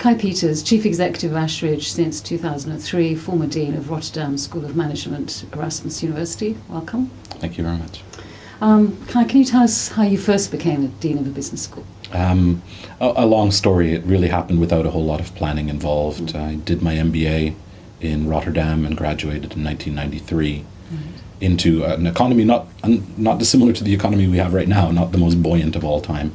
Kai Peters, Chief Executive of Ashridge since 2003, former Dean of Rotterdam School of Management, Erasmus University. Welcome. Thank you very much. Kai, can you tell us how you first became a Dean of a business school? A long story. It really happened without a whole lot of planning involved. I did my MBA in Rotterdam and graduated in 1993 into an economy not dissimilar to the economy we have right now, not the most buoyant of all time.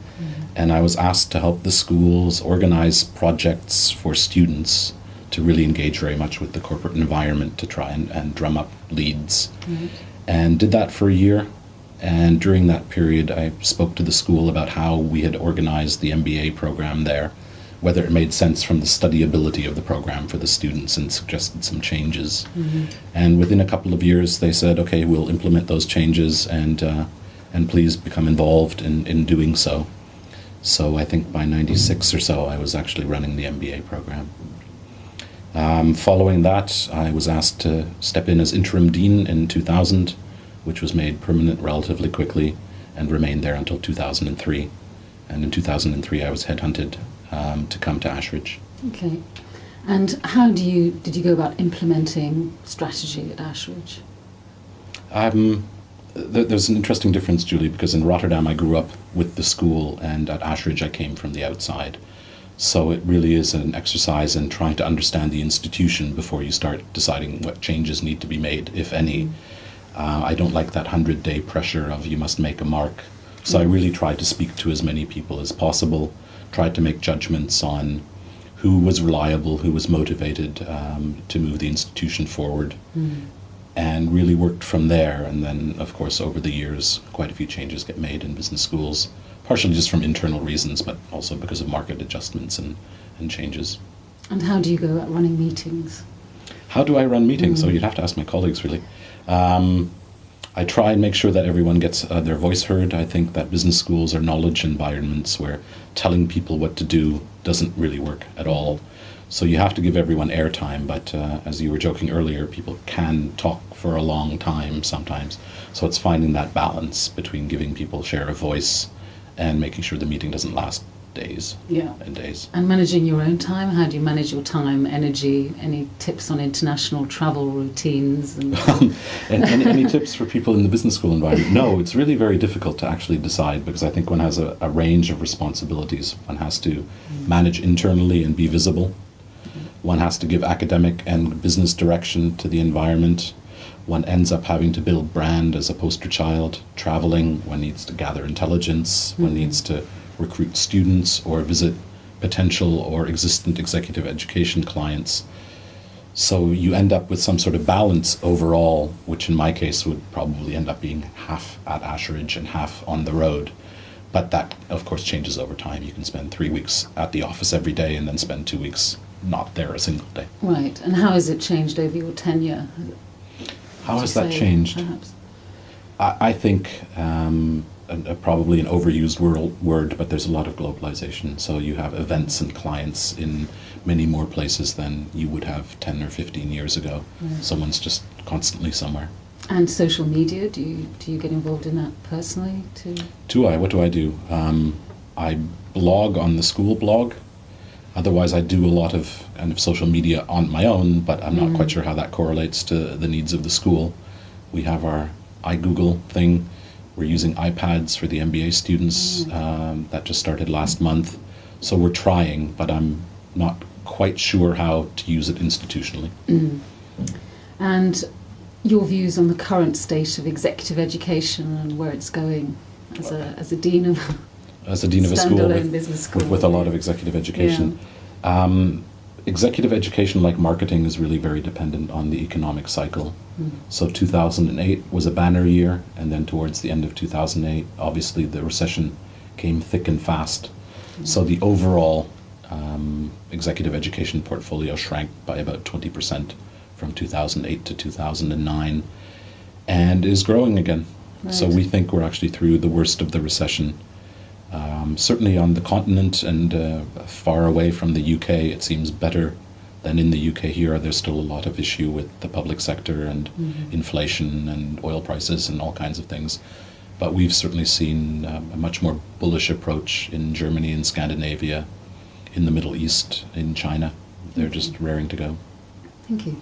And I was asked to help the schools organize projects for students to really engage very much with the corporate environment to try and drum up leads. And did that for a year. And during that period, I spoke to the school about how we had organized the MBA program there, whether it made sense from the studyability of the program for the students, and suggested some changes. And within a couple of years, they said, okay, we'll implement those changes and please become involved in doing so. So I think by 96 or so, I was actually running the MBA program. Following that, I was asked to step in as interim dean in 2000, which was made permanent relatively quickly and remained there until 2003. And in 2003, I was headhunted to come to Ashridge. Okay. And how did you go about implementing strategy at Ashridge? There's an interesting difference, Julie, because in Rotterdam I grew up with the school, and at Ashridge I came from the outside. So it really is an exercise in trying to understand the institution before you start deciding what changes need to be made, if any. I don't like that 100-day pressure of you must make a mark. So I really tried to speak to as many people as possible, tried to make judgments on who was reliable, who was motivated to move the institution forward, and really worked from there. And then, of course, over the years, quite a few changes get made in business schools, partially just from internal reasons, but also because of market adjustments and changes. And how do you go about running meetings? How do I run meetings? So you'd have to ask my colleagues, really. I try and make sure that everyone gets their voice heard. I think that business schools are knowledge environments where telling people what to do doesn't really work at all. So you have to give everyone airtime, but as you were joking earlier, people can talk for a long time sometimes. So it's finding that balance between giving people share of voice and making sure the meeting doesn't last days and days. And managing your own time, how do you manage your time, energy? Any tips on international travel routines? And any tips for people in the business school environment? No, it's really very difficult to actually decide, because I think one has a range of responsibilities. One has to manage internally and be visible. One has to give academic and business direction to the environment. One ends up having to build brand as a poster child. Traveling, one needs to gather intelligence. One needs to recruit students or visit potential or existent executive education clients. So you end up with some sort of balance overall, which in my case would probably end up being half at Ashridge and half on the road. But that, of course, changes over time. You can spend 3 weeks at the office every day and then spend 2 weeks not there a single day. Right. And how has it changed over your tenure? How has that changed? Perhaps? I think probably an overused word, but there's a lot of globalization. So you have events and clients in many more places than you would have 10 or 15 years ago. Someone's just constantly somewhere. And social media, do you get involved in that personally too? Do I? What do I do? I blog on the school blog. Otherwise, I do a lot of kind of social media on my own, but I'm not quite sure how that correlates to the needs of the school. We have our iGoogle thing. We're using iPads for the MBA students. That just started last month. So we're trying, but I'm not quite sure how to use it institutionally. And your views on the current state of executive education and where it's going as a dean of a school business school with a lot of executive education. Executive education, like marketing, is really very dependent on the economic cycle. So 2008 was a banner year, and then towards the end of 2008, obviously the recession came thick and fast. So the overall executive education portfolio shrank by about 20% from 2008 to 2009, and is growing again. Right. So we think we're actually through the worst of the recession. Certainly on the continent and far away from the UK, it seems better than in the UK here. There's still a lot of issue with the public sector and inflation and oil prices and all kinds of things. But we've certainly seen a much more bullish approach in Germany and Scandinavia, in the Middle East, in China. They're just raring to go. Thank you.